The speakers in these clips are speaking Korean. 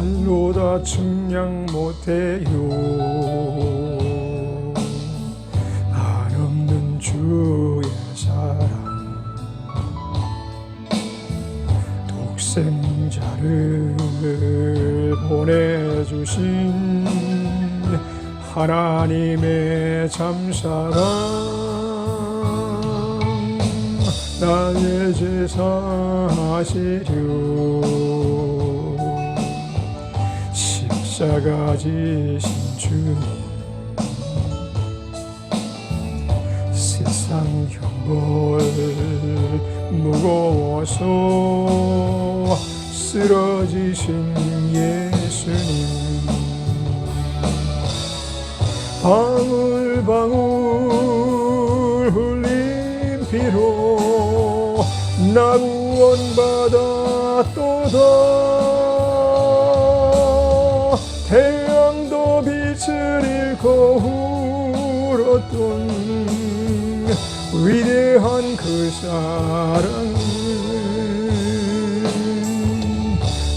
말로 다 측량 못해요. 한없는 주의 사랑, 독생자를 보내주신 하나님의 참사랑, 나의 죄 사시려 십자가 지신 주님, 세상 형벌 무거워서 쓰러지신 예수님, 방울방울 흘린 피로 나 구원받았도다. 태양도 빛을 잃고 울었던 위대한 그 사랑은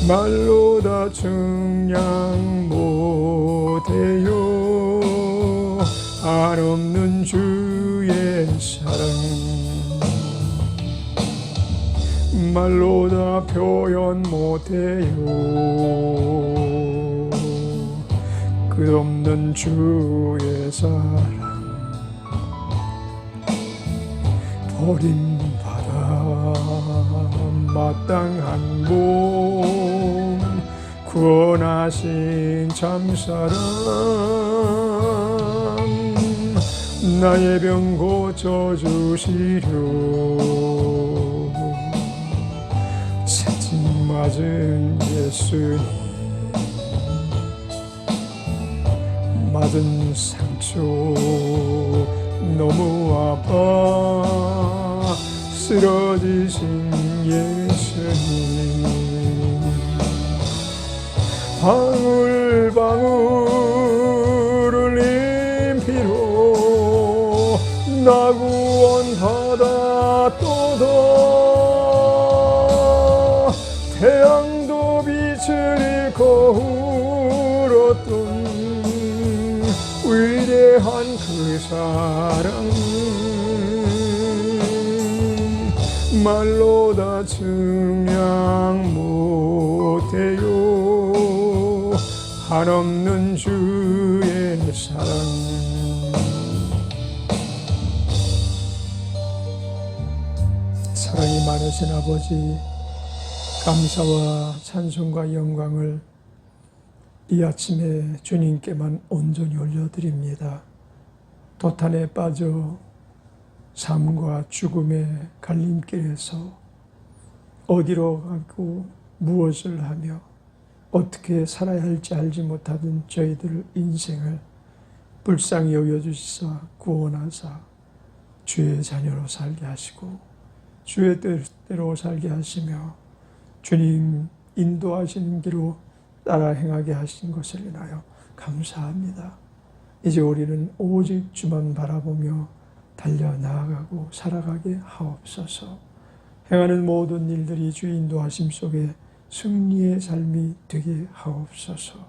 말로 다 측량 못해요. 한없는 주의 사랑, 말로 다 표현 못해요. 끝없는 주의 사랑, 버림받아 마땅한 몸 구원하신 참사랑, 나의 병 고쳐주시려 채찍 맞은 예수님, 맞은 상처 너무 아파 쓰러지신 예수님, 방울방울 흘린 피로 나 구원받았도다. 태양도 빛을 잃고 울었던 위대한 그 사랑, 말로 다 측량 못해요. 한없는 주의 사랑, 사랑이 많으신 아버지, 감사와 찬송과 영광을 이 아침에 주님께만 온전히 올려드립니다. 도탄에 빠져 삶과 죽음의 갈림길에서 어디로 가고 무엇을 하며 어떻게 살아야 할지 알지 못하던 저희들 인생을 불쌍히 여겨주시사 구원하사 주의 자녀로 살게 하시고 주의 뜻대로 살게 하시며 주님 인도하시는 길로 따라 행하게 하신 것을 인하여 감사합니다. 이제 우리는 오직 주만 바라보며 달려나아가고 살아가게 하옵소서. 행하는 모든 일들이 주의 인도하심 속에 승리의 삶이 되게 하옵소서.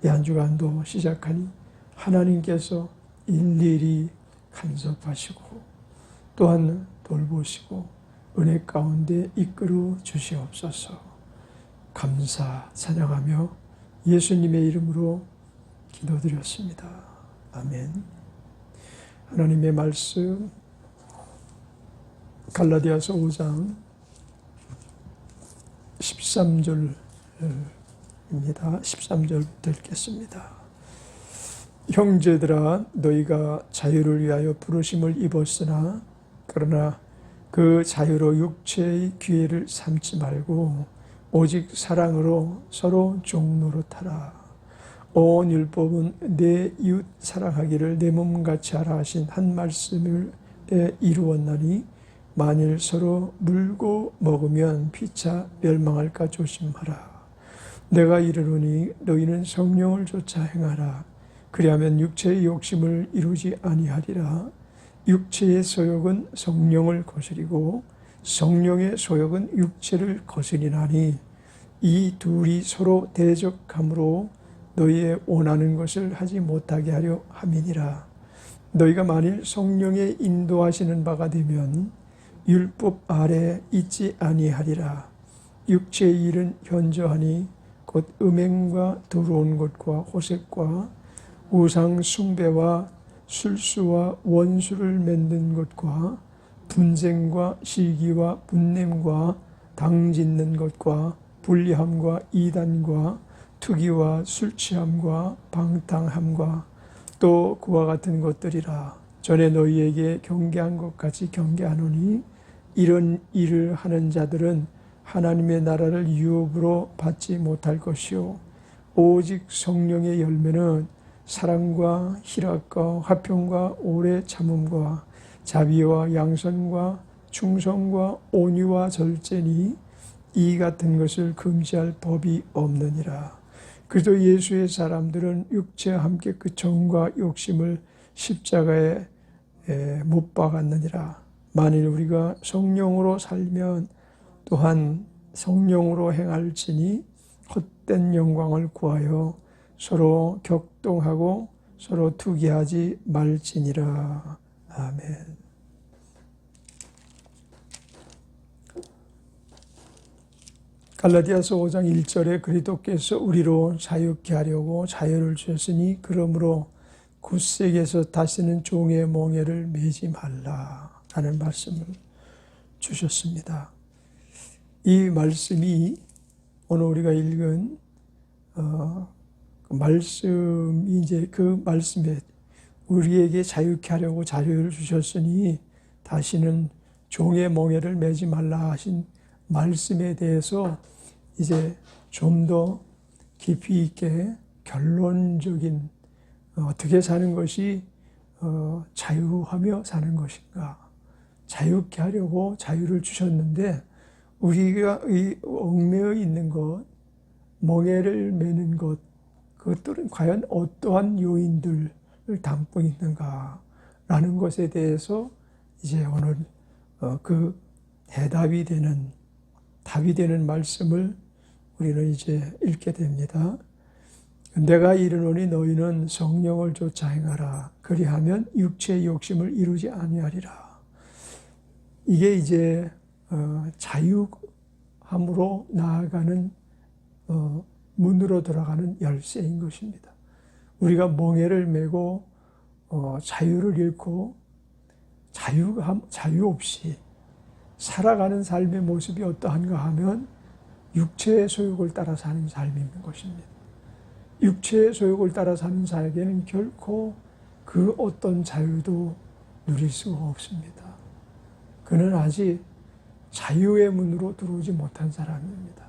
이 한 주간도 시작하니 하나님께서 일일이 간섭하시고 또한 돌보시고 은혜 가운데 이끌어 주시옵소서. 감사 찬양하며 예수님의 이름으로 기도드렸습니다. 아멘. 하나님의 말씀 갈라디아서 5장 13절입니다. 13절부터 읽겠습니다. 형제들아, 너희가 자유를 위하여 부르심을 입었으나 그러나 그 자유로 육체의 기회를 삼지 말고 오직 사랑으로 서로 종노릇하라. 온 율법은 내 이웃 사랑하기를 내 몸같이 하라 하신 한 말씀을 이루었나니 만일 서로 물고 먹으면 피차 멸망할까 조심하라. 내가 이르노니 너희는 성령을 쫓아 행하라. 그리하면 육체의 욕심을 이루지 아니하리라. 육체의 소욕은 성령을 거스리고 성령의 소욕은 육체를 거스리나니 이 둘이 서로 대적함으로 너희의 원하는 것을 하지 못하게 하려 함이니라. 너희가 만일 성령의 인도하시는 바가 되면 율법 아래 있지 아니하리라. 육체의 일은 현저하니 곧 음행과 더러운 것과 호색과 우상 숭배와 술수와 원수를 맺는 것과 분쟁과 시기와 분냄과 당짓는 것과 불리함과 이단과 투기와 술취함과 방탕함과 또 그와 같은 것들이라. 전에 너희에게 경계한 것 같이 경계하노니 이런 일을 하는 자들은 하나님의 나라를 유업으로 받지 못할 것이요 오직 성령의 열매는 사랑과 희락과 화평과 오래 참음과 자비와 양선과 충성과 온유와 절제니 이 같은 것을 금지할 법이 없느니라. 그래도 예수의 사람들은 육체와 함께 그 정과 욕심을 십자가에 못 박았느니라. 만일 우리가 성령으로 살면 또한 성령으로 행할지니 헛된 영광을 구하여 서로 격동하고 서로 투기하지 말지니라. 아멘. 갈라디아서 5장 1절에 그리스도께서 우리로 자유케 하려고 자유를 주셨으니 그러므로 굳세게서 다시는 종의 멍에를 매지 말라라는 말씀을 주셨습니다. 이 말씀이 오늘 우리가 읽은 말씀이 이제 그 말씀에 우리에게 자유케 하려고 자유를 주셨으니 다시는 종의 멍에를 매지 말라 하신 말씀에 대해서 이제 좀 더 깊이 있게 결론적인 어떻게 사는 것이 자유하며 사는 것인가, 자유케 하려고 자유를 주셨는데 우리가 이 얽매여 있는 것, 멍에를 매는 것, 그것들은 과연 어떠한 요인들을 담고 있는가라는 것에 대해서 이제 오늘 그 답이 되는 말씀을 우리는 이제 읽게 됩니다. 내가 이르노니 너희는 성령을 쫓아 행하라. 그리하면 육체의 욕심을 이루지 아니하리라. 이게 이제 자유함으로 나아가는 문으로 들어가는 열쇠인 것입니다. 우리가 멍에를 메고 자유를 잃고 자유 없이 살아가는 삶의 모습이 어떠한가 하면 육체의 소욕을 따라 사는 삶인 것입니다. 육체의 소욕을 따라 사는 자에게는 결코 그 어떤 자유도 누릴 수가 없습니다. 그는 아직 자유의 문으로 들어오지 못한 사람입니다.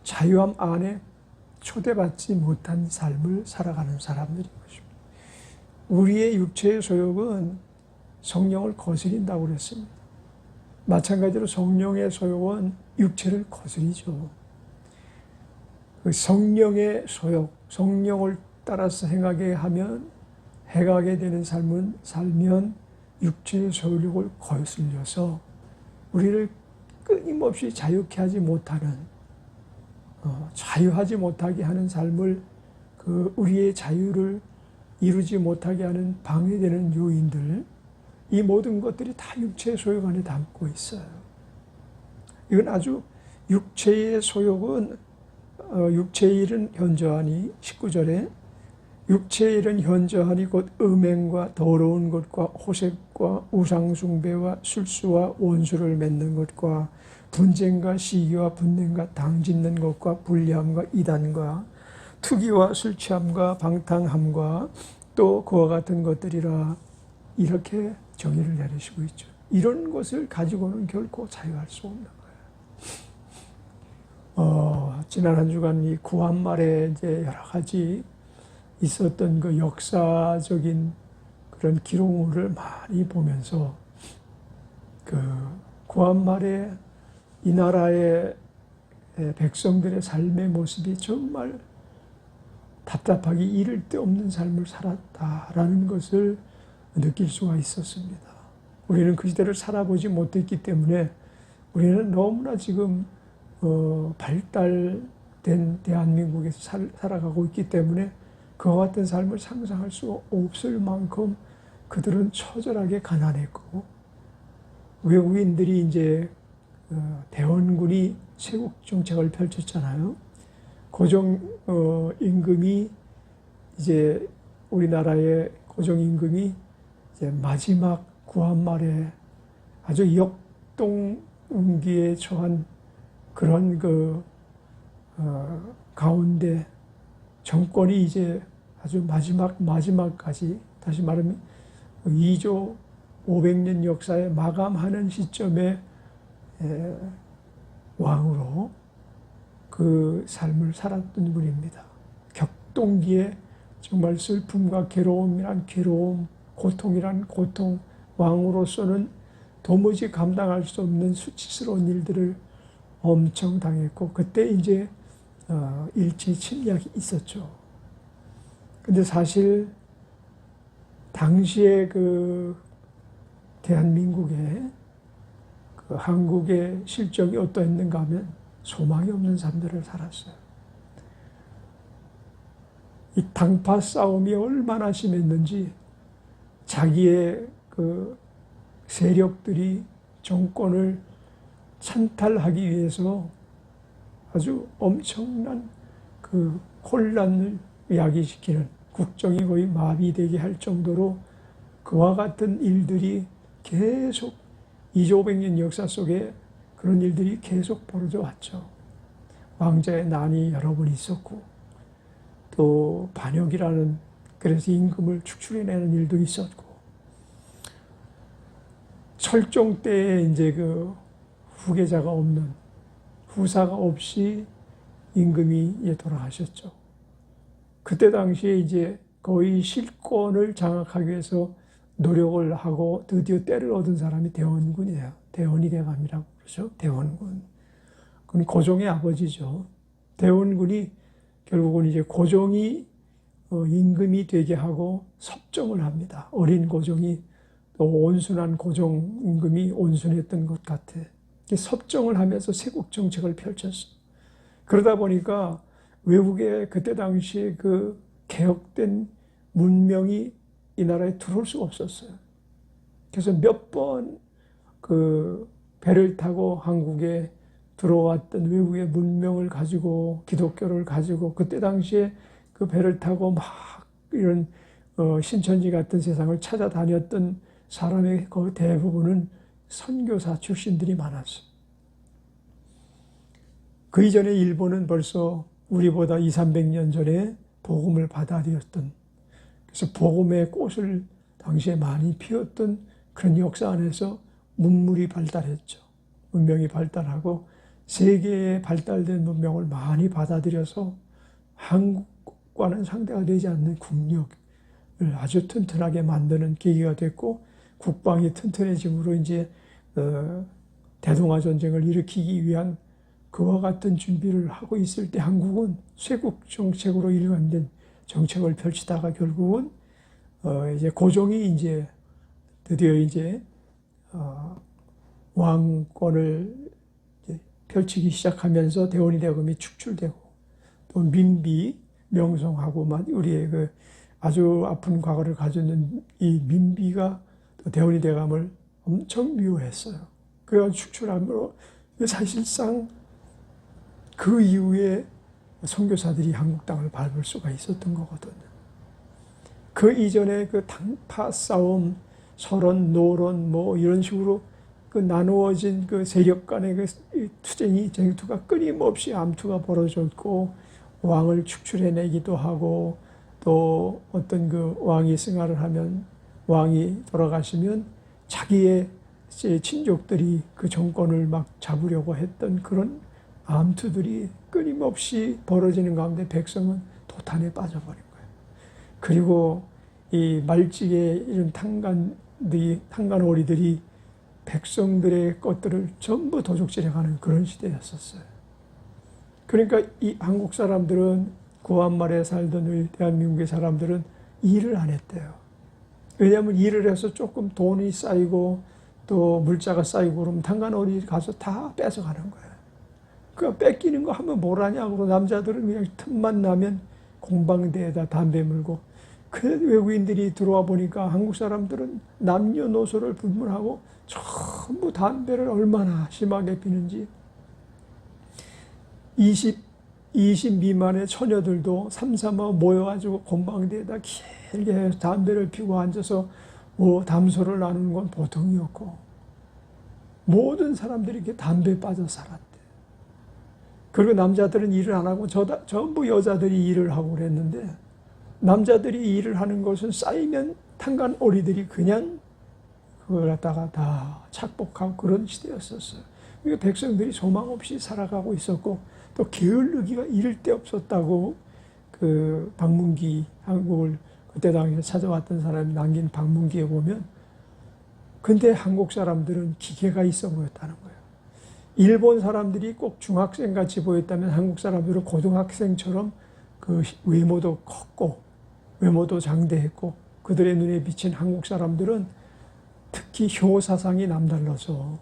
자유함 안에 초대받지 못한 삶을 살아가는 사람들인 것입니다. 우리의 육체의 소욕은 성령을 거스린다고 그랬습니다. 마찬가지로 성령의 소욕은 육체를 거스리죠. 그 성령의 소욕, 성령을 따라서 행하게 되는 삶은 살면 육체의 소욕을 거슬려서 우리를 끊임없이 자유케 하지 못하는, 자유하지 못하게 하는 삶을, 우리의 자유를 이루지 못하게 하는 방해되는 요인들, 이 모든 것들이 다 육체의 소욕 안에 담고 있어요. 이건 아주 육체의 소욕은 육체의 일은 현저하니 19절에 육체의 일은 현저하니 곧 음행과 더러운 것과 호색과 우상숭배와 술수와 원수를 맺는 것과 분쟁과 시기와 분냄과 당짓는 것과 불리함과 이단과 투기와 술취함과 방탕함과 또 그와 같은 것들이라 이렇게 정의를 내리시고 있죠. 이런 것을 가지고는 결코 자유할 수 없는 거예요. 지난 한 주간 이 구한말에 이제 여러 가지 있었던 그 역사적인 그런 기록물을 많이 보면서 그 구한말에 이 나라의 백성들의 삶의 모습이 정말 답답하기 이를 데 없는 삶을 살았다라는 것을 느낄 수가 있었습니다. 우리는 그 시대를 살아보지 못했기 때문에 우리는 너무나 지금 개혁된 대한민국에서 살아가고 있기 때문에 그와 같은 삶을 상상할 수 없을 만큼 그들은 처절하게 가난했고, 외국인들이 이제 대원군이 세국 정책을 펼쳤잖아요. 고정 임금이 이제 우리나라의 고정 임금이 이제 마지막 구한 말에 아주 역동기에 처한 그런 가운데 정권이 이제 아주 마지막까지, 다시 말하면 2조 500년 역사에 마감하는 시점에 왕으로 그 삶을 살았던 분입니다. 격동기에 정말 슬픔과 괴로움이란 괴로움, 고통이란 고통, 왕으로서는 도무지 감당할 수 없는 수치스러운 일들을 엄청 당했고, 그때 이제 일제 침략이 있었죠. 근데 사실 당시에 그 대한민국의 그 한국의 실정이 어떠했는가 하면 소망이 없는 삶들을 살았어요. 이 당파 싸움이 얼마나 심했는지 자기의 그 세력들이 정권을 찬탈하기 위해서 아주 엄청난 그 혼란을 야기시키는, 국정이 거의 마비되게 할 정도로 그와 같은 일들이 계속 2조500년 역사 속에 그런 일들이 계속 벌어져 왔죠. 왕자의 난이 여러 번 있었고, 또 반역이라는, 그래서 임금을 축출해내는 일도 있었고, 철종 때에 이제 그 후계자가 없는, 후사가 없이 임금이 돌아가셨죠. 그때 당시에 이제 거의 실권을 장악하기 위해서 노력을 하고 드디어 때를 얻은 사람이 대원군이에요. 대원이 대감이라고 그러죠. 대원군. 그건 고종의 아버지죠. 대원군이 결국은 이제 고종이 임금이 되게 하고 섭정을 합니다. 어린 고종이 또 온순한 고종 임금이 온순했던 것 같아. 섭정을 하면서 세국 정책을 펼쳤어. 그러다 보니까 외국의 그때 당시에 그 개혁된 문명이 이 나라에 들어올 수가 없었어요. 그래서 몇 번 그 배를 타고 한국에 들어왔던 외국의 문명을 가지고, 기독교를 가지고, 그때 당시에 그 배를 타고 막 이런 신천지 같은 세상을 찾아다녔던 사람의 거의 대부분은 선교사 출신들이 많았어요. 그 이전에 일본은 벌써 우리보다 200~300년 전에 복음을 받아들였던, 그래서 복음의 꽃을 당시에 많이 피웠던 그런 역사 안에서 문물이 발달했죠. 문명이 발달하고 세계에 발달된 문명을 많이 받아들여서 한국과는 상대가 되지 않는 국력을 아주 튼튼하게 만드는 계기가 됐고, 국방이 튼튼해짐으로 이제 대동아 전쟁을 일으키기 위한 그와 같은 준비를 하고 있을 때 한국은 쇄국 정책으로 일관된 정책을 펼치다가 결국은 이제 고종이 이제 드디어 이제 왕권을 이제 펼치기 시작하면서 대원이 대금이 축출되고, 또 민비 명성하고만 우리의 그 아주 아픈 과거를 가졌는 이 민비가 또 대원이 대감을 엄청 미워했어요. 그래서 축출함으로 사실상 그 이후에 선교사들이 한국 땅을 밟을 수가 있었던 거거든요. 그 이전에 그 당파 싸움, 설원, 노론 뭐 이런 식으로 그 나누어진 그 세력 간의 그 투쟁이, 쟁투가 끊임없이 암투가 벌어졌고, 왕을 축출해내기도 하고, 또 어떤 그 왕이 승하를 하면, 왕이 돌아가시면 자기의 친족들이 그 정권을 막 잡으려고 했던 그런 암투들이 끊임없이 벌어지는 가운데 백성은 도탄에 빠져버린 거예요. 그리고 이 말직의 이런 탄간오리들이 백성들의 것들을 전부 도적질해가는 그런 시대였었어요. 그러니까 이 한국 사람들은, 구한말에 살던 우리 대한민국의 사람들은 일을 안 했대요. 왜냐하면 일을 해서 조금 돈이 쌓이고 또 물자가 쌓이고 그러면 탄간오리 가서 다 뺏어가는 거예요. 그 뺏기는 거 하면 뭘 하냐고. 남자들은 그냥 틈만 나면 공방대에다 담배 물고. 그 외국인들이 들어와 보니까 한국 사람들은 남녀노소를 불문하고 전부 담배를 얼마나 심하게 피는지. 20 미만의 처녀들도 삼삼오오 모여가지고 공방대에다 길게 담배를 피고 앉아서 뭐 담소를 나누는 건 보통이었고, 모든 사람들이 이렇게 담배에 빠져 살았대. 그리고 남자들은 일을 안 하고 전부 여자들이 일을 하고 그랬는데, 남자들이 일을 하는 것은 쌓이면 탄간오리들이 그냥 그걸 갖다가 다 착복하고 그런 시대였었어요. 그러니까 백성들이 소망 없이 살아가고 있었고, 또 게을르기가 이를 데 없었다고 그 방문기, 한국을 그때 당시에 찾아왔던 사람이 남긴 방문기에 보면, 근데 한국 사람들은 기계가 있어 보였다는 거예요. 일본 사람들이 꼭 중학생 같이 보였다면 한국 사람들은 고등학생처럼 그 외모도 컸고 외모도 장대했고, 그들의 눈에 비친 한국 사람들은 특히 효사상이 남달라서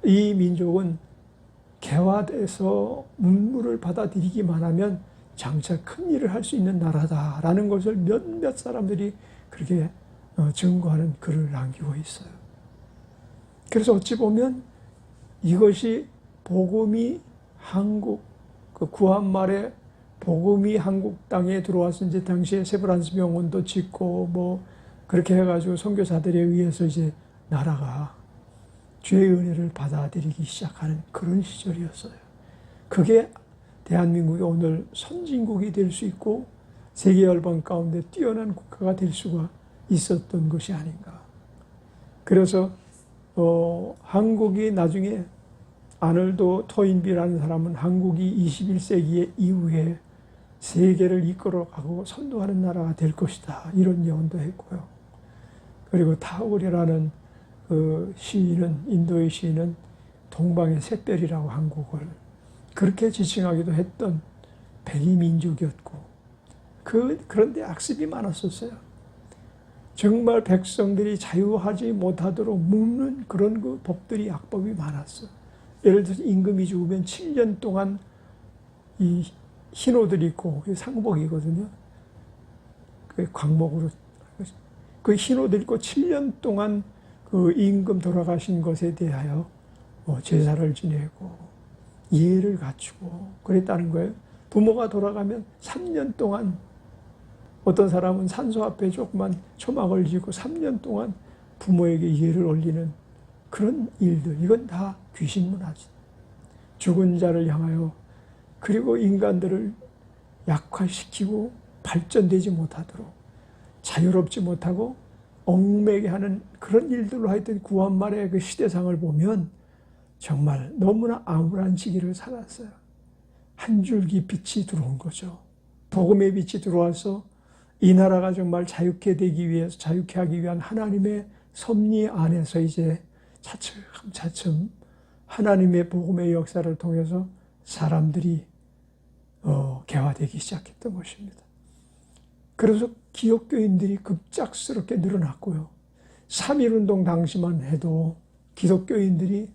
이 민족은 개화돼서 문물을 받아들이기만 하면 장차 큰 일을 할 수 있는 나라다라는 것을 몇몇 사람들이 그렇게 증거하는 글을 남기고 있어요. 그래서 어찌 보면 이것이 복음이 한국, 그 구한말에 복음이 한국 땅에 들어와서 이제 당시에 세브란스 병원도 짓고 뭐 그렇게 해가지고 선교사들에 의해서 이제 나라가 주의 은혜를 받아들이기 시작하는 그런 시절이었어요. 그게 대한민국이 오늘 선진국이 될 수 있고 세계 열방 가운데 뛰어난 국가가 될 수가 있었던 것이 아닌가. 그래서 한국이 나중에 아놀드 토인비라는 사람은 한국이 21세기 이후에 세계를 이끌어가고 선도하는 나라가 될 것이다, 이런 예언도 했고요. 그리고 타오리라는 그 시인은, 인도의 시인은 동방의 샛별이라고 한국을 그렇게 지칭하기도 했던 백이 민족이었고, 그런데 악습이 많았었어요. 정말 백성들이 자유하지 못하도록 묶는 그런 그 법들이, 악법이 많았어. 예를 들어서 임금이 죽으면 7년 동안 이 흰옷을 입고, 그게 상복이거든요. 그 광목으로. 그 흰옷을 입고 7년 동안 그 임금 돌아가신 것에 대하여 제사를 지내고 예를 갖추고 그랬다는 거예요. 부모가 돌아가면 3년 동안, 어떤 사람은 산소 앞에 조그만 초막을 지고 3년 동안 부모에게 예를 올리는 그런 일들, 이건 다 귀신 문화지. 죽은 자를 향하여, 그리고 인간들을 약화시키고 발전되지 못하도록, 자유롭지 못하고 얽매게 하는 그런 일들로 하여튼 구한말의 그 시대상을 보면 정말 너무나 암울한 시기를 살았어요. 한 줄기 빛이 들어온 거죠. 복음의 빛이 들어와서 이 나라가 정말 자유케 되기 위해서, 자유케 하기 위한 하나님의 섭리 안에서 이제 차츰차츰 하나님의 복음의 역사를 통해서 사람들이 개화되기 시작했던 것입니다. 그래서 기독교인들이 급작스럽게 늘어났고요. 3.1운동 당시만 해도 기독교인들이,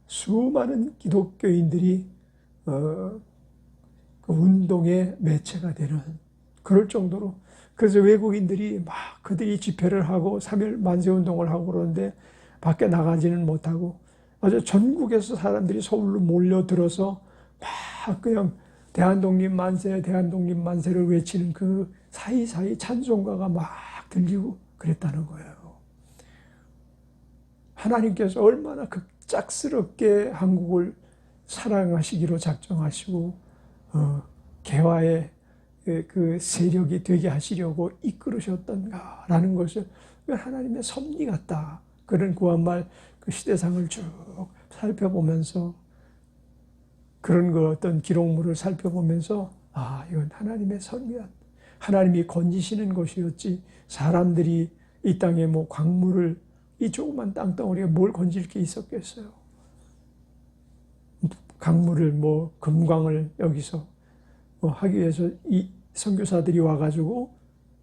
수많은 기독교인들이 그 운동의 매체가 되는, 그럴 정도로. 그래서 외국인들이 막 그들이 집회를 하고 3.1 만세운동을 하고 그러는데 밖에 나가지는 못하고, 아주 전국에서 사람들이 서울로 몰려들어서 막 그냥 대한독립 만세, 대한독립 만세를 외치는 그 사이사이 찬송가가 막 들리고 그랬다는 거예요. 하나님께서 얼마나 급작스럽게 한국을 사랑하시기로 작정하시고 개화의 그 세력이 되게 하시려고 이끌으셨던가라는 것을 하나님의 섭리 같다, 그런 구한말 그 시대상을 쭉 살펴보면서, 그런 그 어떤 기록물을 살펴보면서, 이건 하나님의 섭리였다, 하나님이 건지시는 것이었지, 사람들이 이 땅에 뭐 광물을, 이 조그만 땅덩어리에 뭘 건질 게 있었겠어요. 강물을 뭐 금광을 여기서 하기 위해서 이 선교사들이 와가지고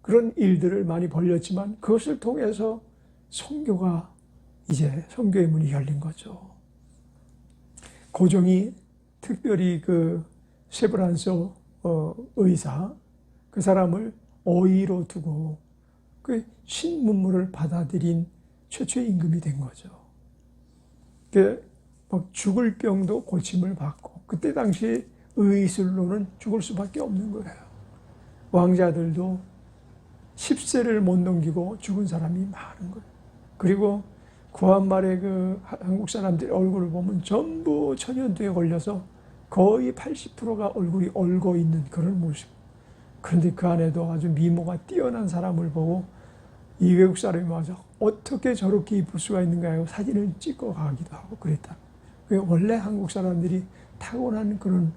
그런 일들을 많이 벌렸지만, 그것을 통해서 선교가, 이제 선교의 문이 열린 거죠. 고종이 특별히 그 세브란소 의사 그 사람을 어의로 두고 그 신문물을 받아들인 최초의 임금이 된 거죠. 막 죽을 병도 고침을 받고 그때 당시 의술로는 죽을 수밖에 없는 거예요. 왕자들도 10세를 못 넘기고 죽은 사람이 많은 거예요. 그리고 구한말의 그 한국 사람들 얼굴을 보면 전부 천연두에 걸려서 거의 80%가 얼굴이 얼고 있는 그런 모습. 그런데 그 안에도 아주 미모가 뛰어난 사람을 보고 이 외국 사람이 와서 어떻게 저렇게 이쁠 수가 있는가 하고 사진을 찍고 가기도 하고 그랬다. 원래 한국 사람들이 타고난 그런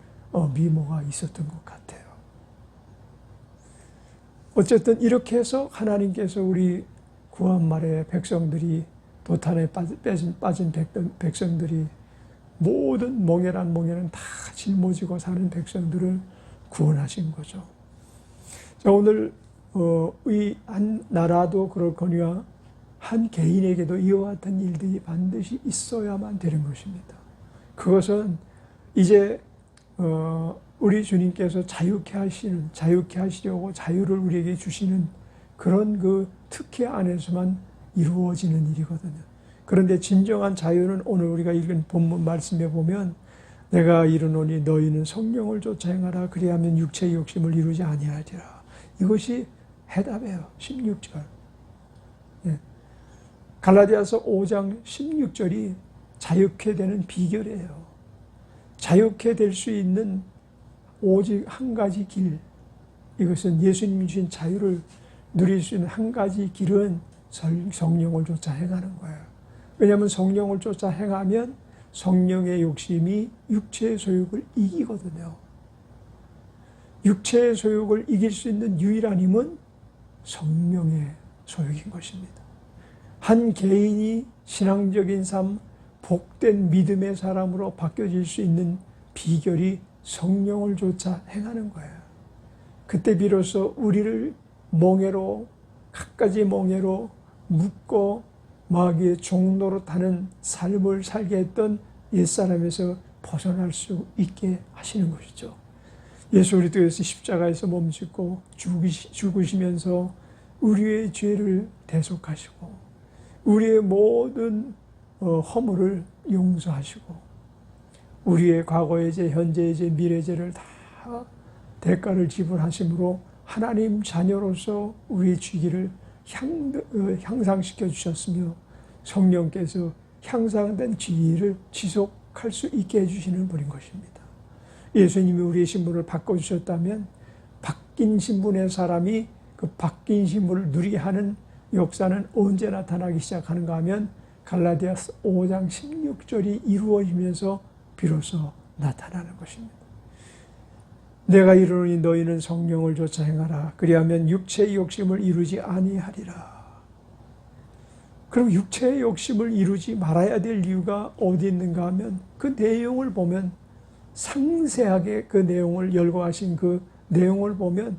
미모가 있었던 것 같아요. 어쨌든 이렇게 해서 하나님께서 우리 구한말의 백성들이 도탄에 빠진 백성들이 모든 멍에란 멍에는 다 짊어지고 사는 백성들을 구원하신 거죠. 자, 오늘 이 한 나라도 그렇거니와 한 개인에게도 이와 같은 일들이 반드시 있어야만 되는 것입니다. 그것은 이제 우리 주님께서 자유케 하시려고 자유를 우리에게 주시는 그런 그 특혜 안에서만 이루어지는 일이거든요. 그런데 진정한 자유는 오늘 우리가 읽은 본문 말씀에 보면 내가 이르노니 너희는 성령을 쫓아 행하라 그리하면 육체의 욕심을 이루지 아니하리라. 이것이 해답이에요. 16절. 예. 갈라디아서 5장 16절이 자유케 되는 비결이에요. 자유케 될 수 있는 오직 한 가지 길. 이것은 예수님이 주신 자유를 누릴 수 있는 한 가지 길은 성령을 쫓아 행하는 거예요. 왜냐하면 성령을 쫓아 행하면 성령의 욕심이 육체의 소욕을 이기거든요. 육체의 소욕을 이길 수 있는 유일한 힘은 성령의 소욕인 것입니다. 한 개인이 신앙적인 삶, 복된 믿음의 사람으로 바뀌어질 수 있는 비결이 성령을 쫓아 행하는 거예요. 그때 비로소 우리를 멍에로, 갖가지 멍에로 묶고 마귀의 종로로 타는 삶을 살게 했던 옛사람에서 벗어날 수 있게 하시는 것이죠. 예수 그리스도께서 십자가에서 몸짓고 죽으시면서 우리의 죄를 대속하시고 우리의 모든 허물을 용서하시고 우리의 과거의 죄, 현재의 죄, 미래의 죄를 다 대가를 지불하심으로 하나님 자녀로서 우리의 죄기를 향상시켜 주셨으며 성령께서 향상된 지위를 지속할 수 있게 해주시는 분인 것입니다. 예수님이 우리의 신분을 바꿔주셨다면 바뀐 신분의 사람이 그 바뀐 신분을 누리게 하는 역사는 언제 나타나기 시작하는가 하면 갈라디아서 5장 16절이 이루어지면서 비로소 나타나는 것입니다. 내가 이르노니 너희는 성령을 쫓아 행하라 그리하면 육체의 욕심을 이루지 아니하리라. 그럼 육체의 욕심을 이루지 말아야 될 이유가 어디 있는가 하면 그 내용을 보면 상세하게 그 내용을 열거하신 그 내용을 보면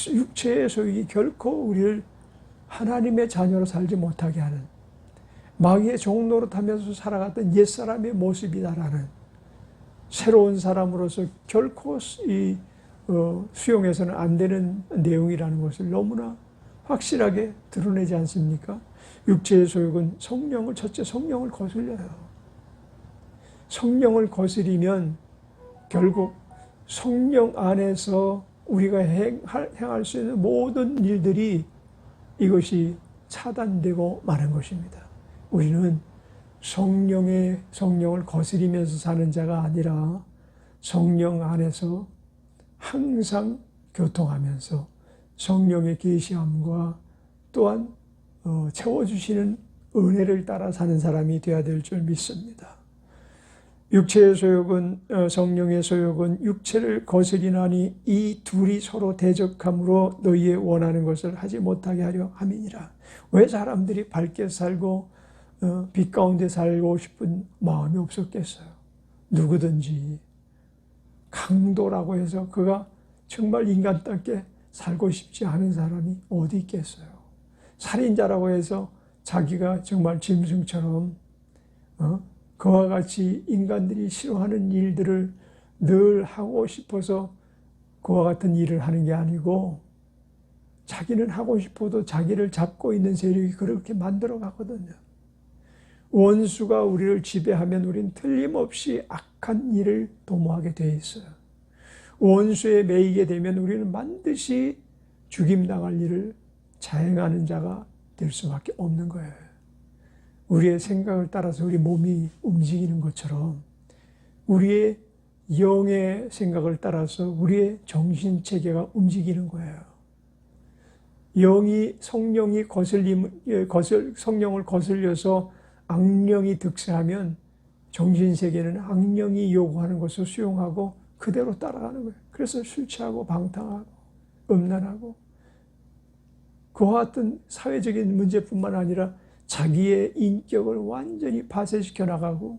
육체의 소욕이 결코 우리를 하나님의 자녀로 살지 못하게 하는 마귀의 종로로 타면서 살아갔던 옛사람의 모습이다라는 새로운 사람으로서 결코 수용해서는 안 되는 내용이라는 것을 너무나 확실하게 드러내지 않습니까? 육체의 소욕은 첫째 성령을 거슬려요. 성령을 거스리면 결국 성령 안에서 우리가 행할 수 있는 모든 일들이 이것이 차단되고 마는 것입니다. 우리는 성령을 거스리면서 사는 자가 아니라 성령 안에서 항상 교통하면서 성령의 계시함과 또한 채워주시는 은혜를 따라 사는 사람이 되어야 될 줄 믿습니다. 육체의 소욕은 성령의 소욕은 육체를 거스리나니 이 둘이 서로 대적함으로 너희의 원하는 것을 하지 못하게 하려 함이니라. 왜 사람들이 밝게 살고 빛 가운데 살고 싶은 마음이 없었겠어요? 누구든지 강도라고 해서 그가 정말 인간답게 살고 싶지 않은 사람이 어디 있겠어요? 살인자라고 해서 자기가 정말 짐승처럼 그와 같이 인간들이 싫어하는 일들을 늘 하고 싶어서 그와 같은 일을 하는 게 아니고 자기는 하고 싶어도 자기를 잡고 있는 세력이 그렇게 만들어 가거든요. 원수가 우리를 지배하면 우리는 틀림없이 악한 일을 도모하게 돼 있어요. 원수에 매이게 되면 우리는 반드시 죽임당할 일을 자행하는 자가 될 수밖에 없는 거예요. 우리의 생각을 따라서 우리 몸이 움직이는 것처럼 우리의 영의 생각을 따라서 우리의 정신체계가 움직이는 거예요. 성령을 거슬려서 악령이 득세하면 정신세계는 악령이 요구하는 것을 수용하고 그대로 따라가는 거예요. 그래서 술 취하고 방탕하고 음란하고 그와 같은 사회적인 문제뿐만 아니라 자기의 인격을 완전히 파쇄시켜 나가고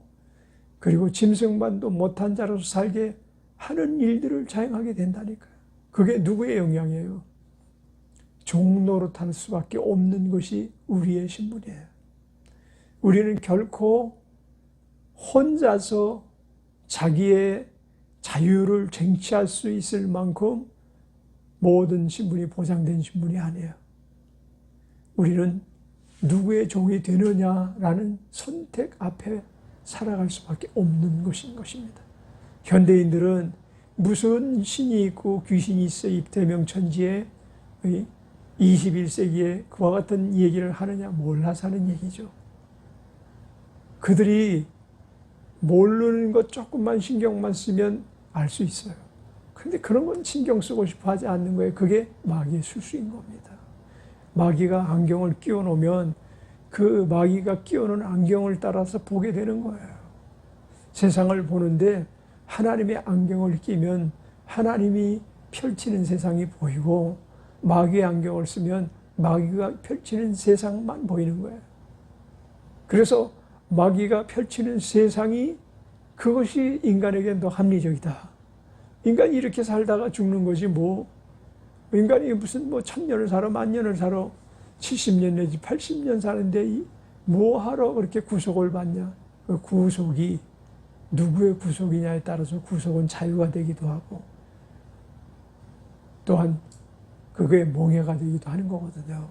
그리고 짐승만도 못한 자로서 살게 하는 일들을 자행하게 된다니까요. 그게 누구의 영향이에요? 종노릇할 수밖에 없는 것이 우리의 신분이에요. 우리는 결코 혼자서 자기의 자유를 쟁취할 수 있을 만큼 모든 신분이 보장된 신분이 아니에요. 우리는 누구의 종이 되느냐라는 선택 앞에 살아갈 수밖에 없는 것인 것입니다. 현대인들은 무슨 신이 있고 귀신이 있어 입대명천지에 21세기에 그와 같은 얘기를 하느냐 몰라서 하는 얘기죠. 그들이 모르는 것 조금만 신경만 쓰면 알 수 있어요. 그런데 그런 건 신경 쓰고 싶어 하지 않는 거예요. 그게 마귀의 술수인 겁니다. 마귀가 안경을 끼워 놓으면 그 마귀가 끼워놓은 안경을 따라서 보게 되는 거예요. 세상을 보는데 하나님의 안경을 끼면 하나님이 펼치는 세상이 보이고 마귀의 안경을 쓰면 마귀가 펼치는 세상만 보이는 거예요. 그래서 마귀가 펼치는 세상이 그것이 인간에겐 더 합리적이다. 인간이 이렇게 살다가 죽는 것이 인간이 무슨 1000년을 살아, 10,000년을 살아, 70년 내지 80년 사는데 뭐하러 그렇게 구속을 받냐? 그 구속이 누구의 구속이냐에 따라서 구속은 자유가 되기도 하고 또한 그게 몽해가 되기도 하는 거거든요.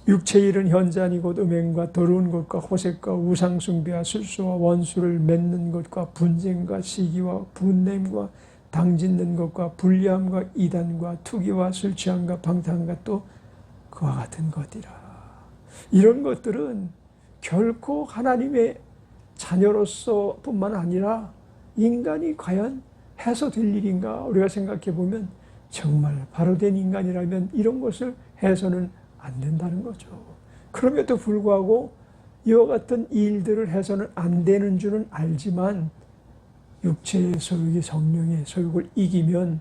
육체의 일은 현잔이 곧 음행과 더러운 것과 호색과 우상숭배와 술수와 원수를 맺는 것과 분쟁과 시기와 분냄과 당짓는 것과 불리함과 이단과 투기와 술취함과 방탕과 또 그와 같은 것이라. 이런 것들은 결코 하나님의 자녀로서 뿐만 아니라 인간이 과연 해서 될 일인가 우리가 생각해 보면 정말 바로된 인간이라면 이런 것을 해서는 안 된다는 거죠. 그럼에도 불구하고 이와 같은 일들을 해서는 안 되는 줄은 알지만 육체의 소욕이 성령의 소욕을 이기면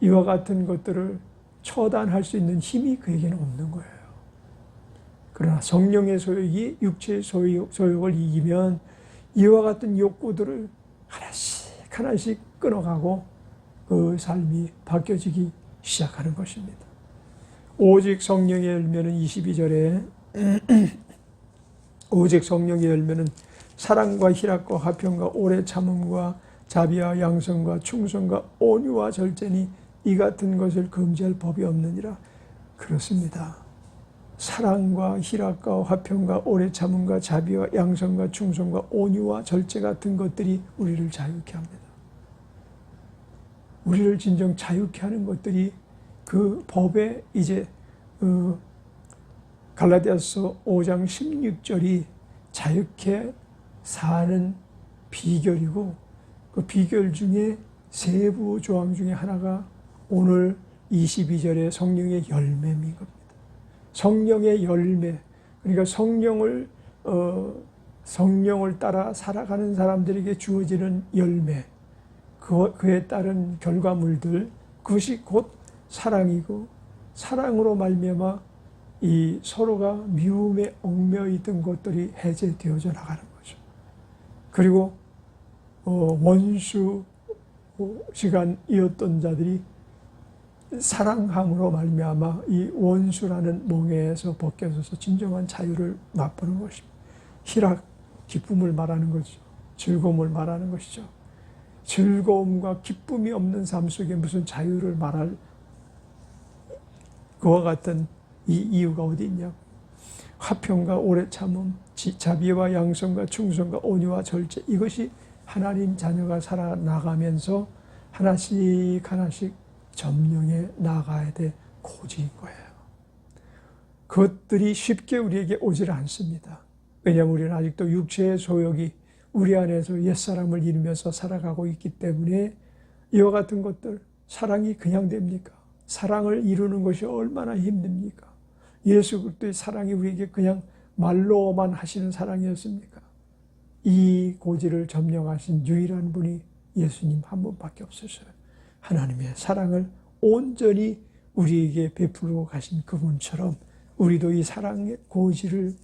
이와 같은 것들을 처단할 수 있는 힘이 그에게는 없는 거예요. 그러나 성령의 소욕이 육체의 소욕을 이기면 이와 같은 욕구들을 하나씩 끊어가고 그 삶이 바뀌어지기 시작하는 것입니다. 오직 성령의 열매는 22절에 오직 성령의 열매는 사랑과 희락과 화평과 오래 참음과 자비와 양성과 충성과 온유와 절제니 이 같은 것을 금지할 법이 없느니라. 그렇습니다. 사랑과 희락과 화평과 오래 참음과 자비와 양성과 충성과 온유와 절제 같은 것들이 우리를 자유케 합니다. 우리를 진정 자유케 하는 것들이 그 법에 이제 갈라디아서 5장 16절이 자유케 사는 비결이고 그 비결 중에 세부 조항 중에 하나가 오늘 22절의 성령의 열매인 겁니다. 성령의 열매, 그러니까 성령을 따라 살아가는 사람들에게 주어지는 열매, 그에 따른 결과물들, 그것이 곧 사랑이고 사랑으로 말미암아 이 서로가 미움에 얽매여 있던 것들이 해제되어져 나가는 거죠. 그리고 원수 시간이었던 자들이 사랑함으로 말미암아 이 원수라는 몽해에서 벗겨져서 진정한 자유를 맛보는 것입니다. 기쁨을 말하는 거죠. 즐거움을 말하는 것이죠. 즐거움과 기쁨이 없는 삶 속에 무슨 자유를 말할 그와 같은 이 이유가 어디 있냐고. 화평과 오래 참음, 자비와 양선과 충성과 온유와 절제, 이것이 하나님 자녀가 살아나가면서 하나씩 하나씩 점령해 나가야 될 고지인 거예요. 그것들이 쉽게 우리에게 오질 않습니다. 왜냐하면 우리는 아직도 육체의 소욕이 우리 안에서 옛사람을 이루면서 살아가고 있기 때문에 이와 같은 것들, 사랑이 그냥 됩니까? 사랑을 이루는 것이 얼마나 힘듭니까? 예수 그리스도의 사랑이 우리에게 그냥 말로만 하시는 사랑이었습니까? 이 고지를 점령하신 유일한 분이 예수님 한 분밖에 없으셔요. 하나님의 사랑을 온전히 우리에게 베풀고 가신 그분처럼 우리도 이 사랑의 고지를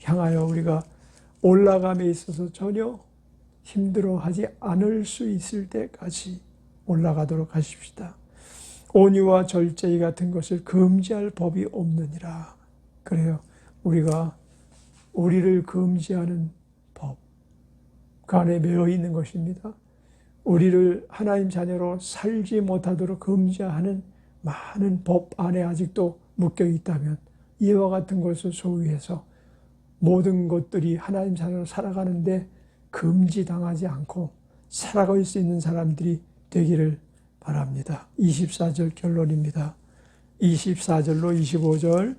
향하여 우리가 올라감에 있어서 전혀 힘들어하지 않을 수 있을 때까지 올라가도록 하십시다. 온유와 절제 같은 것을 금지할 법이 없느니라. 그래요. 우리가 우리를 금지하는 법, 그 안에 매여 있는 것입니다. 우리를 하나님 자녀로 살지 못하도록 금지하는 많은 법 안에 아직도 묶여 있다면 이와 같은 것을 소유해서 모든 것들이 하나님 자녀로 살아가는데 금지당하지 않고 살아갈 수 있는 사람들이 되기를 바랍니다. 24절 결론입니다. 24절로 25절,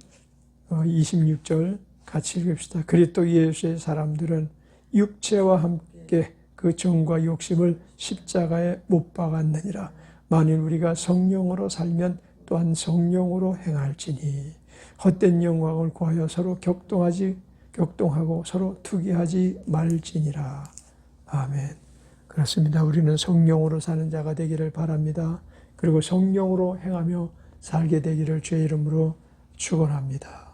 26절 같이 읽읍시다. 그리스도 예수의 사람들은 육체와 함께 그 정과 욕심을 십자가에 못 박았느니라. 만일 우리가 성령으로 살면 또한 성령으로 행할지니 헛된 영광을 구하여 서로 격동하고 서로 투기하지 말지니라. 아멘. 그렇습니다. 우리는 성령으로 사는 자가 되기를 바랍니다. 그리고 성령으로 행하며 살게 되기를 주의 이름으로 축원합니다.